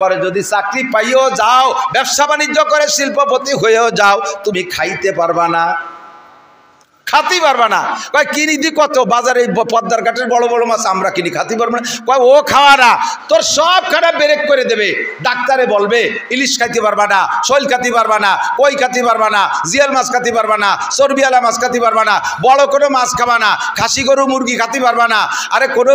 পরে যদি চাকরি পাইও যাও, ব্যবসা বাণিজ্য করে শিল্পপতি হয়েও যাও, তুমি খাইতে পারবা না, খাতেই পারবা না। কয় কিনি দি কত, বাজারে পদ্মার ঘাটের বড় বড় মাছ আমরা কিনি, খাতে পারবো না। কয় ও খাওয়া না, তোর সব খানা ব্রেক করে দেবে। ডাক্তারে বলবে ইলিশ খাইতে পারবা না, শৈল খাতে পারবা না, কই খাতে পারবা না, জিয়াল মাছ খাতে পারবা না, চর্বিওয়ালা মাছ খাতে পারবা না, বড় কোনো মাছ খাবা না, খাসি গরু মুরগি খাতে পারবা না, আরে কোনো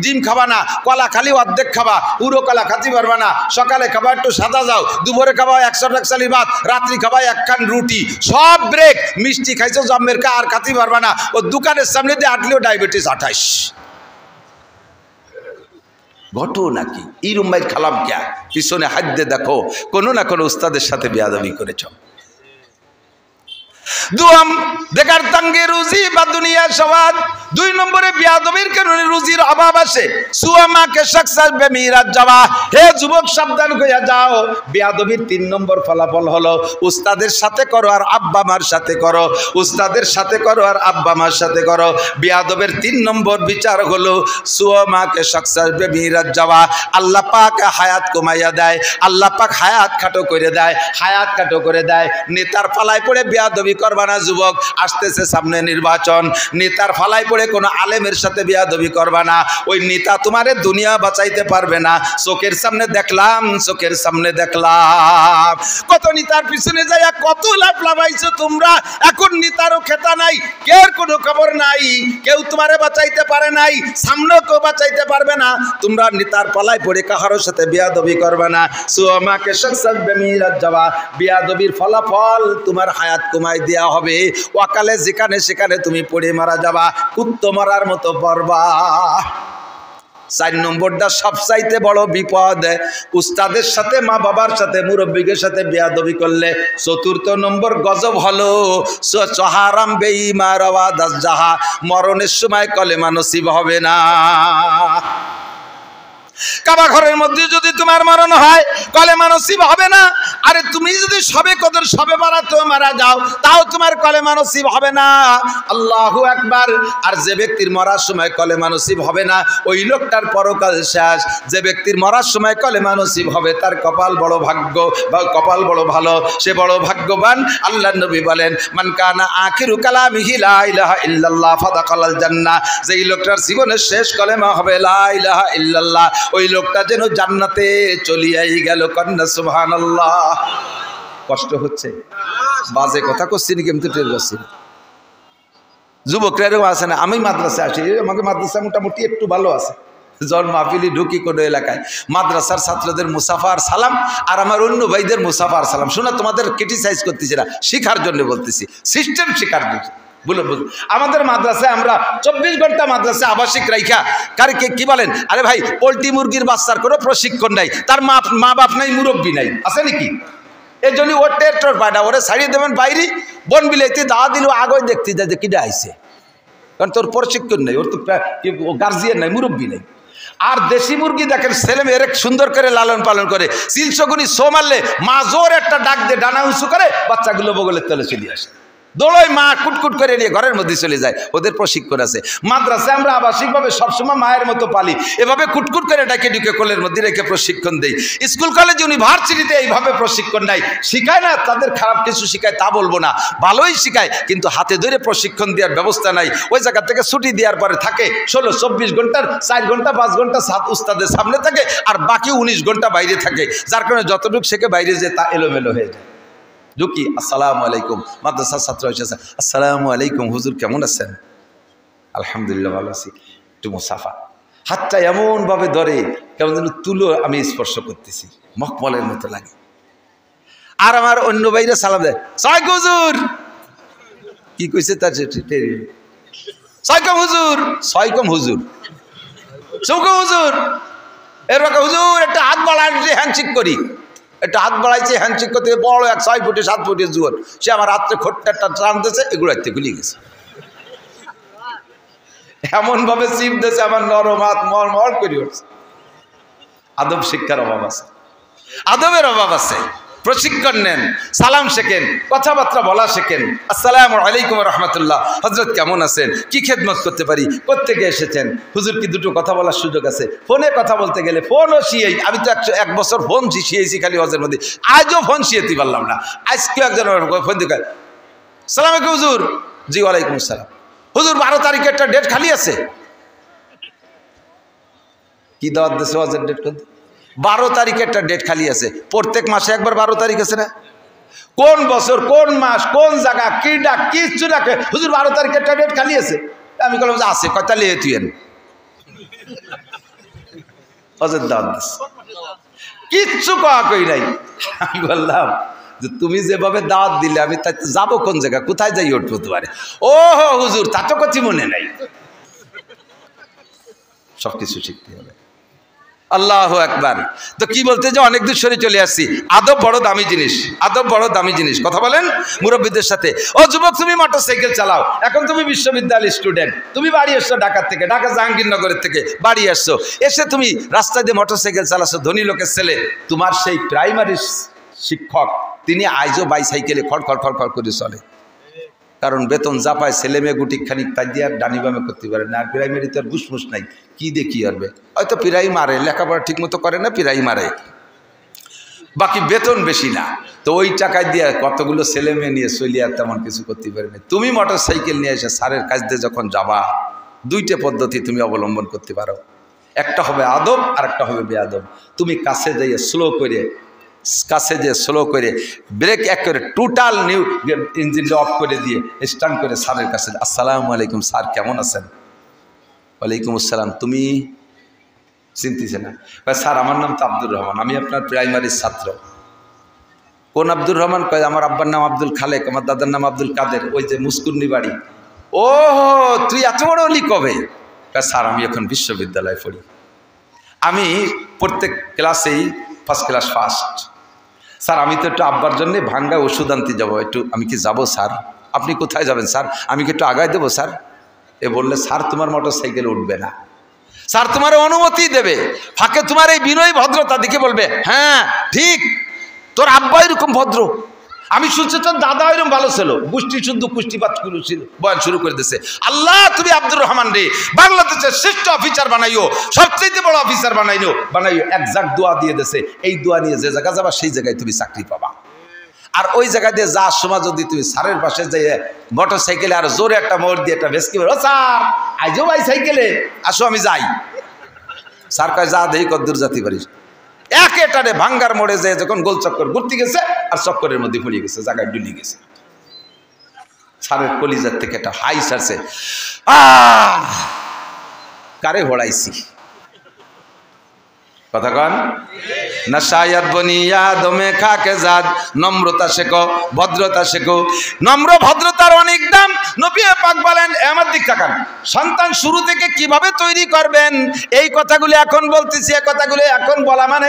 ডিম খাবা না, কলা খালি অর্ধেক খাবা, পুরো কলা খাতে পারবা না, সকালে খাবা একটু সাদা যাও, দুপুরে খাবা 100 টাকসালি ভাত, রাত্রি খাবা একখান রুটি, সব ব্রেক। মিষ্টি খাইছো জম্মের কা আর খাতে পারবা না। ও দোকানের সামনে দিয়ে আটলেও ডায়াবেটিস 28। ঘটো নাকি এই রুম্বাই খালাম ক্যা, পিছনে হাত দিয়ে দেখো কোনো না কোনো উস্তাদের সাথে বেয়াদবি করেছ। দুয়াম দেখার তাঙ্গে রুজি বা দুনিয়া সবাদ। 2 নম্বরে বেয়াদবির কারণে রুজির অভাব আসে। সুয়ামাকে সাকসাস বেমিরাত যাওয়া। হে যুবক সাবধান হইয়া যাও, বেয়াদবির 3 নম্বর ফলাফল হলো উস্তাদের সাথে করো আর আব্বা মার সাথে করো, উস্তাদের সাথে করো আর আব্বা মার সাথে করো। বেয়াদবের 3 নম্বর বিচার হলো সুয়ামাকে সাকসাস বেমিরাত যাওয়া। আল্লাহ পাক হায়াত কমাইয়া দেয়, আল্লাহ পাক হায়াত খাটো করে দেয়, হায়াত খাটো করে দেয়। নেতার ফালায় পড়ে বেয়াদবি করবা না যুবক, আসতেছে সামনে নির্বাচন। নেতার ফালায় পড়ে কোনো আলেমের সাথে বেয়াদবি করবা না, ওই নেতা তোমারে দুনিয়া বাঁচাইতে পারবে না। চোখের সামনে দেখলাম, চোখের সামনে দেখলাম কত নেতার পিছনে যাইয়া কত লাভ লাভাইছো তোমরা। এখন নেতারও খেতা নাই, কেউ কোনো খবর নাই, কেউ তোমারে বাঁচাইতে পারে নাই, সামনেও কেউ বাঁচাইতে পারবে না। তোমরা নেতার পালায় পড়ে কাহারোর সাথে বেয়াদবি করবে না। সুমাকে সাকসাস বেমিরাত যাওয়া। বেয়াদবির ফলাফল তোমার হায়াত কমাই দেয়া হবে। ওয়াকালে যেখানে সেখানে তুমি পড়ে মারা যাবা, কুত্তো মারার মতো পড়বা। 4 নম্বরটা সবচাইতে বড় বিপদ, উস্তাদের সাথে মা বাবার সাথে মুরব্বীদের সাথে বেয়াদবি করলে। 4র্থ নম্বর গজব হলো চহারাম বেঈমান আওয়াজ জাহা, মরণের সময় কলেমা নসিব হবে না। কাবা ঘরের মধ্যে যদি তোমার মরণ হয়, কলেমা নসিব হবে না। আরে তুমি যদি সবে কদর সবে বারাত মারা যাও, তাও তোমার কলেমা নসিব হবে না। আল্লাহু আকবার। আর যে ব্যক্তির মরার সময় কলেমা নসিব হবে না, ওই লোকটার পরকাল শেষ। যে ব্যক্তির মরার সময় কলেমা নসিব হবে, তার কপাল বড় ভাগ্য বা কপাল বড় ভালো, সে বড় ভাগ্যবান। আল্লাহর নবী বলেন, মান কানা আখিরু কালামিহি লা ইলাহা ইল্লাল্লাহ ফাদাখালাল জান্নাহ। যেই লোকটার জীবনের শেষ কলেমা হবে লা ইলাহা ইল্লাল্লাহ, ওই লোকটা যেন জান্নাতে চলিয়াই গেল। কন্যা সুবহানাল্লাহ। কষ্ট হচ্ছে, বাজে কথা করছি নাকি আমি তো টের পাচ্ছি। যুবকরা এরকম আছে না, আমি মাদ্রাসায় আসি, আমাকে মাদ্রাসা মোটামুটি একটু ভালো আছে। জন মাহফিলি ঢুকি কোনো এলাকায়, মাদ্রাসার ছাত্রদের মুসাফার সালাম আর আমার অন্য ভাইদের মুসাফার সালাম শোনা। তোমাদের ক্রিটিসাইজ করতেছি না, শিখার জন্য বলতেছি, সিস্টেম শিখার জন্য। বলে আমাদের মাদ্রাসায় আমরা 24 ঘন্টা মাদ্রাসায় আবাসিক রাইখা কারকে কি বলেন, আরে ভাই পোল্ট্রি মুরগির বাচ্চার কোনো প্রশিক্ষণ নাই, তার মা বাপ নাই, মুরব্বী নাই, আছে নাকি? এই জন্য ওর টের পায় না, ওরে ছাড়িয়ে দেবেন বাইরে। বন বিলাইতে দাওয়া দিল আগে দেখতে যায় যে কিটা আইছে, কারণ তোর প্রশিক্ষণ নেই, ওর তো গার্জিয়ান নাই, মুরব্বী নেই। আর দেশি মুরগি দেখেন ছেলে মেয়ের সুন্দর করে লালন পালন করে, 300 গুণি সো মারলে মা জোর একটা ডাক দিয়ে ডানা উঁচু করে বাচ্চাগুলো বগলের তলে চলে আসে, দোলোয় মা কুটকুট করে নিয়ে ঘরের মধ্যে চলে যায়। ওদের প্রশিক্ষণ আছে। মাদ্রাসায় আমরা আবাসিকভাবে সবসময় মায়ের মতো পালি, এভাবে কুটকুট করে ডাকে ঢুকে কোলের মধ্যে রেখে প্রশিক্ষণ দেই। স্কুল কলেজ ইউনিভার্সিটিতে এইভাবে প্রশিক্ষণ নাই, শিখায় না। তাদের খারাপ কিছু শিখায় তা বলবো না, ভালোই শিখায়, কিন্তু হাতে ধরে প্রশিক্ষণ দেওয়ার ব্যবস্থা নাই। ওই জায়গা থেকে ছুটি দেওয়ার পরে থাকে 16-24 ঘন্টার 4 ঘন্টা 5 ঘন্টা উস্তাদের সামনে থাকে, আর বাকি 19 ঘন্টা বাইরে থাকে, যার কারণে যতটুকু শেখে বাইরে যে তা এলোমেলো হয়ে যায়। ঢুকি, আসসালামু আলাইকুম, মাদ্রাসার ছাত্র এসেছে, আসসালামু আলাইকুম হুজুর কেমন আছেন? আলহামদুলিল্লাহ ভালো আছি। একটু মুসাফা, হাতটা এমনভাবে ধরে কেমন যেন তুলো আমি স্পর্শ করতেছি, মখমলের মতো লাগে। আর আমার অন্য বাইরে সালাম দেয়, সালাম হুজুর। কি কইছে তার সাইকম হুজুর, সাইকম হুজুর, সৌকম হুজুর। এরকম হুজুর একটা হাত বাড়ায় হ্যান্ডশেক করি, একটা হাত বাড়াইছে হ্যান্ডশেক করতে, বড় এক 6 ফুটে 7 ফুটের জুয়ার, সে আমার হাতে খোট্টা টানতেছে, এগুলো হাতে খুলে গেছে, এমনভাবে চিপ দিয়েছে আমার নরম হাত মর করে উঠছে। আদব শিক্ষার অভাব আছে, আদবের অভাব আছে। প্রশিক্ষণ নেন, সালাম শেখেন, কথাবার্তা বলা শেখেন। আসসালামু আলাইকুম রহমতুল্লাহ, হজরত কেমন আছেন, কি খেদমত করতে পারি, কোত্থেকে এসেছেন, হুজুর কি দুটো কথা বলার সুযোগ আছে? ফোনে কথা বলতে গেলে ফোনও শিয়েই, আমি তো 1 বছর ফোন শিয়েছি খালি হজের মধ্যে, আজও ফোন শিয়েতে পারলাম না। আজকেও একজন ফোন দিয়ে সালাম আলাইকুম হুজুর। জি ওয়ালাইকুম আসসালাম। হুজুর 12 তারিখে একটা ডেট খালি আছে। কি দাওয়াত দিয়েছে হজের ডেট? 12 তারিখে একটা ডেট খালি আছে। প্রত্যেক মাসে একবার 12 তারিখ আছে না? কোন বছর, কোন মাস, কোন জায়গা, কি ডাক, কিচ্ছু ডাকে হুজুর 12 তারিখে একটা ডেট খালি আছে। আমি বললাম যে আছে, কয়টা লিয়ে তুইন হজের দাওয়াত দিস, কিচ্ছু কয়া কই নাই। আমি বললাম যে তুমি যেভাবে দাওয়াত দিলে আমি তাই যাবো কোন জায়গা, কোথায় যাই উঠবো তোমারে? ও হো হুজুর, তা তো কথা মনে নাই। সবকিছু শিখতে হবে। আল্লাহু আকবার। তো কি বলতে যে অনেক দূর সরে চলে আসছি। আদব বড় দামি জিনিস, আদব বড় দামি জিনিস। কথা বলেন মুরব্বীদের সাথে। ও যুবক, তুমি মোটরসাইকেল চালাও, এখন তুমি বিশ্ববিদ্যালয়ের স্টুডেন্ট, তুমি বাড়ি আসছো ঢাকা থেকে, ঢাকা জাহাঙ্গীরনগরের থেকে বাড়ি আসছো, এসে তুমি রাস্তা দিয়ে মোটরসাইকেল চালাচ্ছ, ধনী লোকের ছেলে। তোমার সেই প্রাইমারি শিক্ষক তিনি আজও বাইসাইকেলে খড় খড় খড় খড় করে চলে, কারণ বেতন যা পায় ছেলে মেয়ে গুটি খানিক তাই দিয়ে আর ডানি বামে করতে পারে না। আর প্রাইমারিতে আর ঘুষমুস নাই, কি দেখি আরবে, হয়তো পিরাই মারে, লেখাপড়া ঠিক মতো করে না, পিরাই মারে, বাকি বেতন বেশি না। তো ওই টাকায় দিয়ে কতগুলো ছেলে মেয়ে নিয়ে চলিয়ে আর তেমন কিছু করতে পারে না। তুমি মোটর সাইকেল নিয়ে এসে স্যারের কাছ দিয়ে যখন যাবা, 2টে পদ্ধতি তুমি অবলম্বন করতে পারো। একটা হবে আদব আর একটা হবে বেআদব। তুমি কাছে যাইয়ে স্লো করে ব্রেক এক করে টোটাল নিউ ইঞ্জিনটা অফ করে দিয়ে স্টার্ট করে স্যারের কাছে, আসসালামু আলাইকুম স্যার, কেমন আছেন? ওয়ালাইকুম আসসালাম। তুমি চিনতেছে না? স্যার আমার নাম তো আব্দুর রহমান, আমি আপনার প্রাইমারির ছাত্র। কোন আব্দুর রহমান? কয় আমার আব্বার নাম আব্দুল খালেক, আমার দাদার নাম আব্দুল কাদের, ওই যে মুস্কুন্নি বাড়ি। ও তুই এত বড় হলি কবে? স্যার আমি এখন বিশ্ববিদ্যালয়ে পড়ি, আমি প্রত্যেক ক্লাসেই ফার্স্ট ক্লাস ফার্স্ট। স্যার আমি তো একটু আব্বার জন্যে ভাঙ্গা ওষুধ আনতে যাবো, একটু আমি কি যাবো স্যার? আপনি কোথায় যাবেন স্যার? আমি কি একটু আগায় দেবো স্যার? এ বললে স্যার তোমার মোটর সাইকেল উঠবে না, স্যার তোমার অনুমতি দেবে। ফাঁকে তোমার এই বিনয়ী ভদ্রতা দেখে বলবে হ্যাঁ ঠিক, তোর আব্বা এরকম ভদ্র, আমি শুনছি তোর দাদা এরকম ভালো ছিল, গোষ্ঠী শুদ্ধ কুষ্টিপাত বয়ান শুরু করে দিয়েছে। আল্লাহ তুমি আব্দুর রহমান রে বাংলাদেশের শ্রেষ্ঠ অফিসার বানাইও, সবচেয়ে বড় অফিসার বানাইও। একজাক্ট দোয়া দিয়ে দিয়েছে, এই দোয়া নিয়ে যে জায়গা যাবা সেই জায়গায় তুমি চাকরি পাবা। আর ওই জায়গা দিয়ে যাওয়ার সময় যদি তুমি স্যারের পাশে যাই মোটর সাইকেলে আর জোরে একটা মোড় দিয়ে একটা ভেসকি বলো, স্যার আইজো ভাই সাইকেলে আসো আমি যাই। স্যার কয় যা দেই কদ্দূর যেতে পারিস। একেটারে ভাঙ্গার মোড়ে যায় যখন গোল চক্কর ঘুরতে গেছে আর চক্করের মধ্যে পড়ে গেছে, জায়গায় ডুলি গেছে। স্যারের কলিজার থেকে একটা হাই সারছে, কারে হড়াইছি। কথা কন না, শায়াদ বনিয়া দমে খাকে জাদ, নম্রতা শেখো, ভদ্রতা শেখো। নম্র ভদ্রতার অনেক দাম। নবী পাক বলেন, আমার দিক তাকান, সন্তান শুরু থেকে কিভাবে তৈরি করবেন এই কথাগুলি এখন বলতেছি। এই কথাগুলি এখন বলা মানে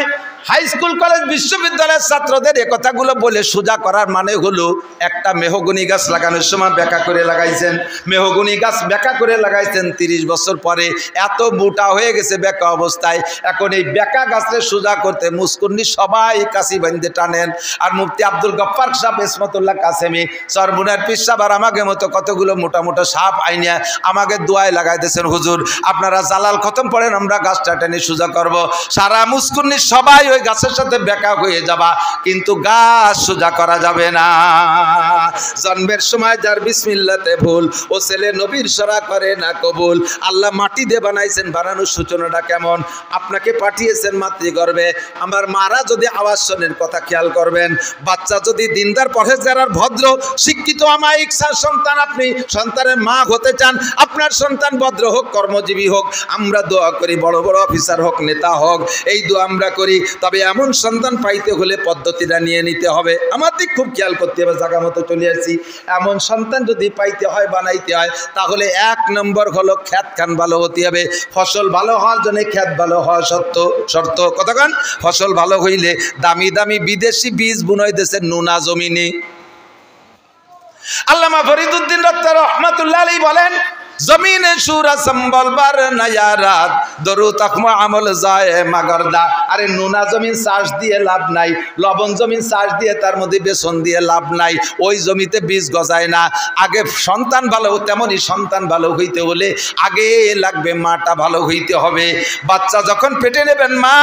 হাই স্কুল কলেজ বিশ্ববিদ্যালয়ের ছাত্রদের এ কথাগুলো বলে সোজা করার মানে হলো, একটা মেহগনি গাছ লাগানোর সময় বেঁকা করে লাগাইছেন, মেহগনি গাছ বেঁকা করে লাগাইছেন, 30 বছর পরে এত মোটা হয়ে গেছে বেঁকা অবস্থায়। এখন এই বেঁকা গাছকে সোজা করতে মুস্কুন্নি সবাই কাশি বান্ধে টানেন। আর মুফতি আব্দুল গফফার সাহেব ইসমতুল্লাহ কাসেমি সরমুনার পীর সাহেব আর আমাকে মতো কতগুলো মোটা মোটা সাপ আইনিয়া আমাকে দোয়ায় লাগাই দিয়েছেন, হুজুর আপনারা জালাল খতম পড়েন, আমরা গাছটা টেনে সোজা করব। সারা মুস্কুন্নি সবাই ওই গাছের সাথে বেঁকা হয়ে যাবা, কিন্তু গাছ সোজা করা যাবে না। জন্মের সময় যার বিসমিল্লাতে ভুল, ও ছেলে নবীর সরা করে না কবুল। আল্লাহ মাটি দিয়ে বানাইছেন, বানানোর সূচনাটা কেমন? আপনাকে পাঠিয়েছেন মাতৃগর্ভে। আমার মারা যদি আওয়াজ শোনেন, কথা খেয়াল করবেন, বাচ্চা যদি দিনদার পরহেজগার আর ভদ্র শিক্ষিত আমায়িক সন্তান, আপনি সন্তানের মা হতে চান, আপনার সন্তান ভদ্র হোক, কর্মজীবী হোক, আমরা দোয়া করি বড় বড় অফিসার হোক, নেতা হোক, এই দোয়া আমরা করি। তবে এমন সন্তান পাইতে হলে পদ্ধতিটা নিয়ে নিতে হবে। আমার দিক খুব খেয়াল করতে হবে, জায়গা মতো চলে আসছি। এমন সন্তান যদি পাইতে হয়, বানাইতে হয়, তাহলে 1 নম্বর হলো খেত খান ভালো হতে হবে। ফসল ভালো হওয়ার জন্য খেত ভালো হওয়া শর্ত। কতক্ষণ ফসল ভালো হইলে দামি দামি বিদেশি বীজ বুনই দেশে নোনা জমিনে। আল্লামা ফরিদউদ্দিন রহমাতুল্লাহ আলাইহি বলেন, জমিনে সুরা সম্বল বার নায়ারাত দরু তকমা আমল যায় মাগরদা। আরে নোনা জমিন চাষ দিয়ে লাভ নাই, লবণ জমিন চাষ দিয়ে তার মধ্যে বেসন দিয়ে লাভ নাই, ওই জমিতে বীজ গজায় না। আগে সন্তান ভালো, তেমনই সন্তান ভালো হইতে হলে আগে লাগবে মাটা ভালো হইতে হবে। বাচ্চা যখন পেটে নেবেন মা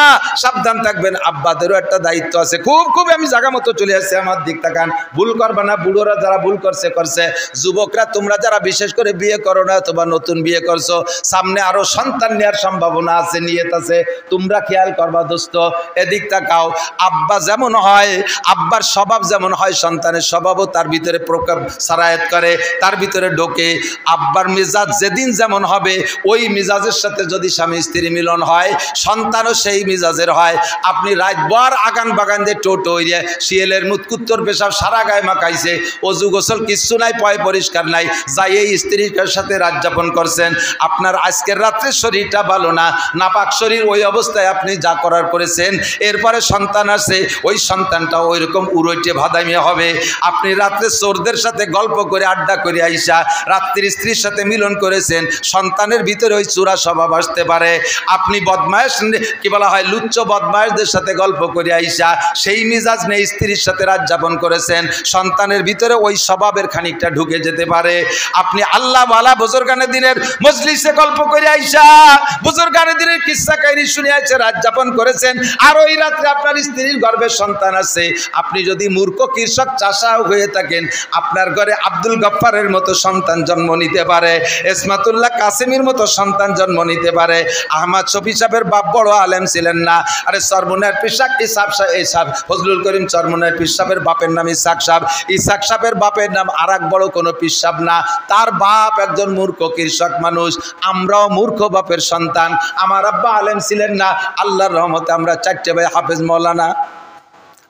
সাবধান থাকবেন, আব্বাদেরও একটা দায়িত্ব আছে। খুব আমি জায়গা মতো চলে আসছে, আমার দিক তাকান, ভুল করবা না। বুড়োরা যারা ভুল করছে, যুবকরা তোমরা যারা বিশেষ করে বিয়ে করো না অথবা নতুন বিয়ে করছো, সামনে আরো সন্তান নেওয়ার সম্ভাবনা আছে, নিয়ত আছে, তোমরা খেয়াল করবা দোস্ত। এদিক তাকাও, আব্বা যেমন হয়, আব্বার স্বভাব যেমন হয়, সন্তানের স্বভাবও তার ভিতরে প্রকাশ সারায়াত করে, তার ভিতরে ঢোকে। আব্বার মেজাজ যেদিন যেমন হবে, ওই মেজাজের সাথে যদি স্বামী স্ত্রী মিলন হয়, সন্তানও সেই মেজাজের হয়। আপনি রাতভর আগান বাগান দিয়ে টোটো হইয়া শিয়ালের মুতকুত্তর পেশাব সারা গায়ে মাখাইছে, অজু গোসল কিচ্ছু নাই, পয় পরিষ্কার নাই, যাই এই স্ত্রীর সাথে রাত যাপন করছেন। আপনার আজকের রাত্রে শরীরটা ভালো না, নাপাক শরীর, ওই অবস্থায় আপনি যা করার করেছেন, এরপরে সন্তান আসে, ওই সন্তানটা ওই রকম উড়ইটে ভাদাইমে হবে। আপনি রাত্রে চোরদের সাথে গল্প করে আড্ডা করে আইসা রাত্রির স্ত্রীর সাথে মিলন করেছেন, সন্তানের ভিতরে ওই চূড়া স্বভাব আসতে পারে। আপনি বদমায়েশ, কি বলা হয়, লুচ্চ বদমায়েশদের সাথে গল্প করে আইসা সেই মিজাজ নেই স্ত্রীর সাথে রাত যাপন করেছেন, সন্তানের ভিতরে ওই স্বভাবের খানিকটা ঢুকে যেতে পারে। আপনি আল্লাহ ওয়ালা বুজুর্গানে দিনের মজলিসে গল্প করে আইসা বুজুর্গানে দিনের কিস্সা কাহিনী শুনে আইসা রাত যাপন করেছেন, আর ওই রাত্রে আপনার স্ত্রীর গর্ভে সন্তান আছে। আপনি যদি মূর্খ কৃষক চাষা হয়ে থাকেন, আপনার ঘরে আব্দুল গফফারের মতো সন্তান জন্ম নিতে পারে, ইসমাতুল্লাহ কাসেমের মতো সন্তান জন্ম নিতে পারে। আহমদ শফি সাহেবের বাপ বড় আলেম ছিলেন না, আরে চরমুনার পিসাব ইসাব ফজলুল করিম চরমুনার পিসাবের বাপের নাম ইসাক সাহেব, ইসাক সাহেবের বাপের নাম আর এক বড় কোনো পিসাব না, তার বাপ একজন মূর্খ কৃষক মানুষ। আমরাও মূর্খ বাপের সন্তান। আমার আব্বা আলেম ছিলেন না, আল্লাহর রহমতে আমরা 4টে ভাই হাফেজ মৌলানা।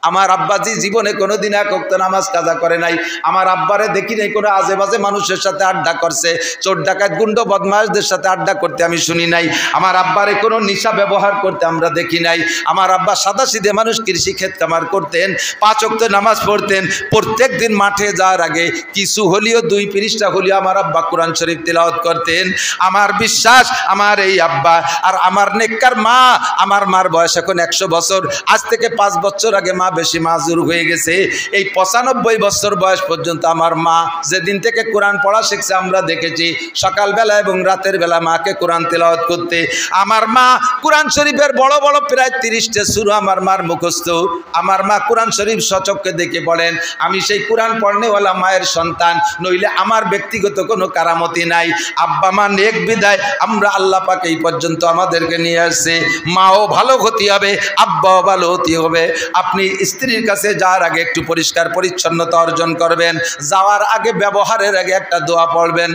আমার আব্বাজি জীবনে কোনোদিন এক ওয়াক্ত নামাজ কাজা করে নাই। আমার আব্বারে দেখি নাই কোনো আজে বাজে মানুষের সাথে আড্ডা করছে, চোর ডাকাত গুন্ড বদমাশদের সাথে আড্ডা করতে আমি শুনি নাই। আমার আব্বারে কোনো নিশা ব্যবহার করতে আমরা দেখি নাই। আমার আব্বা সাদাসিধে মানুষ, কৃষি ক্ষেত কামার করতেন, 5 ওয়াক্ত নামাজ পড়তেন। প্রত্যেক দিন মাঠে যাওয়ার আগে কিছু হলিও 2 পৃষ্ঠা হলিও আমার আব্বা কোরআন শরীফ তিলাওয়াত করতেন। আমার বিশ্বাস, আমার এই আব্বা আর আমার নেককার মা, আমার মার বয়স এখন 100 বছর, আজ থেকে 5 বছর আগে মা বেশি মাজুর হয়ে গেছে। এই 95 বছর বয়স পর্যন্ত আমার মা যেদিন থেকে কোরআন পড়া শিখছে, আমরা দেখেছি সকালবেলা এবং রাতের বেলা মাকে কোরআন তেলাওয়াত করতে। আমার মা কোরআন শরীফের বড় বড় প্রায় 30টা সূরা আমার মার মুখস্থ। আমার মা কোরআন শরীফ সচক্ষে দেখে পড়েন। আমি সেই কোরআন পড়নেওয়ালা মায়ের সন্তান, নইলে আমার ব্যক্তিগত কোনো কারামতি নাই। আব্বা মা নেক বিদায় আমরা আল্লাহ পাক এই পর্যন্ত আমাদেরকে নিয়ে আসছে। মাও ভালো হতে হবে, আব্বাও ভালো হতে হবে। আপনি স্ত্রীর কাছে যাওয়ার আগে একটু পরিষ্কার পরিচ্ছন্নতা অর্জন করবেন, যাওয়ার আগে ব্যবহারের আগে একটা দোয়া পড়বেন,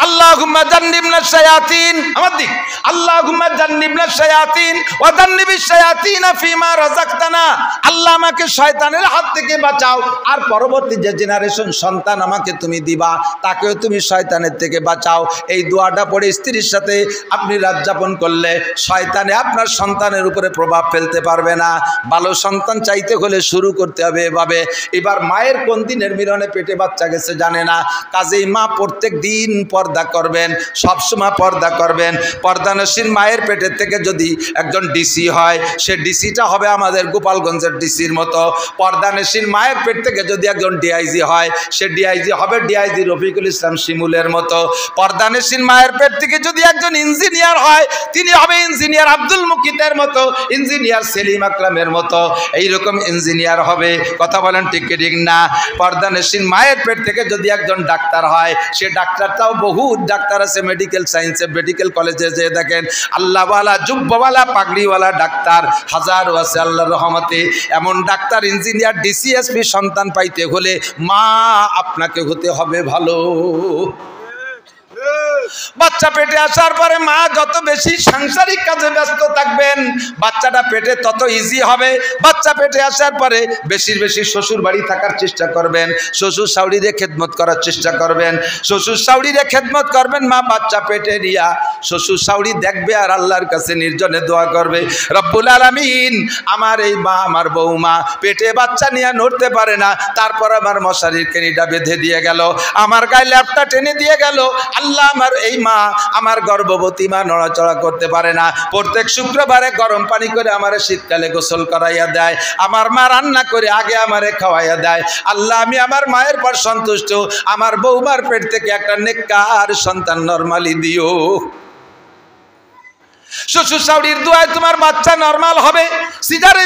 আল্লাহুম্মা জান্নিবনা শায়াতিন, আমার দিক, আল্লাহুম্মা জান্নিবনা শায়াতিন ওয়া জান্নিবিশ শায়াতিনা ফিমা রাযাকতানা। আল্লাহ আমাকে শয়তানের হাত থেকে বাঁচাও, আর পরবর্তী যে জেনারেশন সন্তান আমাকে তুমি দিবা, তাকেও তুমি শয়তানের থেকে বাঁচাও। এই দোয়াটা পড়ে স্ত্রীর সাথে আপনি রাত যাপন করলে শয়তানে আপনার সন্তানের উপরে প্রভাব ফেলতে পারবে না। ভালো সন্তান চাইতে হলে শুরু করতে হবে এভাবে। এবার মায়ের কোন দিনের মিলনে পেটে বাচ্চা গেছে জানে না, কাজেই মা প্রত্যেক দিন পর্দা করবেন, সবসময় পর্দা করবেন। পর্দানসীন মায়ের পেটের থেকে যদি একজন ডিসি হয়, সে ডিসিটা হবে আমাদের গোপালগঞ্জের ডিসির মতো। পর্দানসীন মায়ের পেট থেকে যদি একজন ডিআইজি হয়, সে ডিআইজি হবে ডিআইজি রফিকুল ইসলাম শিমুলের মতো। পর্দানসীন মায়ের পেট থেকে যদি একজন ইঞ্জিনিয়ার হয়, তিনি হবে ইঞ্জিনিয়ার আব্দুল মুকিতের মতো, ইঞ্জিনিয়ার সেলিম আকরামের মতো, এইরকম ইঞ্জিনিয়ার হবে। কথা বলেন ঠিক কি ঠিক না? পর্দানসীন মায়ের পেট থেকে যদি একজন ডাক্তার হয়, সে ডাক্তারটাও বহু ডাক্তার আছে মেডিকেল সায়েন্সে, মেডিকেল কলেজে যে দেখেন আল্লাহওয়ালা জুব্বাওয়ালা পাগড়িওয়ালা ডাক্তার হাজারো আছে আল্লাহর রহমতে। এমন ডাক্তার, ইঞ্জিনিয়ার, ডিসিএসপি সন্তান পাইতে হলে মা আপনাকে হতে হবে ভালো। বাচ্চা পেটে আসার পরে মা যত বেশি সাংসারিক কাজে ব্যস্ত থাকবেন বাচ্চাটা পেটে তত ইজি হবে। বাচ্চা পেটে আসার পরে বেশি বেশি শ্বশুর বাড়ি থাকার চেষ্টা করবেন, শ্বশুর শাশুড়িরে খেদমত করার চেষ্টা করবেন, শ্বশুর শাশুড়িরে খেদমত করবেন। মা বাচ্চা পেটে নিয়া শ্বশুর শাশুড়ি দেখবে আর আল্লাহর কাছে নির্জনে দোয়া করবে, রব্বুল আলামিন আমার এই মা আমার বৌমা পেটে বাচ্চা নিয়ে নড়তে পারে না, তারপর আমার মশারির কেনিটা বেঁধে দিয়ে গেল, আমার গায়ে ল্যাপটা টেনে দিয়ে গেল। আল্লাহ আমার এই মা আমার গর্ভবতী মা নড়াচড়া করতে পারে না, প্রত্যেক শুক্রবারে গরম পানি করে আমারে শীতকালে গোসল করাইয়া দেয়, আমার মা রান্না করে আগে আমারে খাওয়াইয়া দেয়। আল্লাহ আমি আমার মায়ের পর সন্তুষ্ট, আমার বৌমার পেট থেকে একটা নেককার সন্তান নরমালি দিও। শ্বশুর শাশুড়ির দোয়ায় তোমার বাচ্চা নরমাল হবে। সিজারে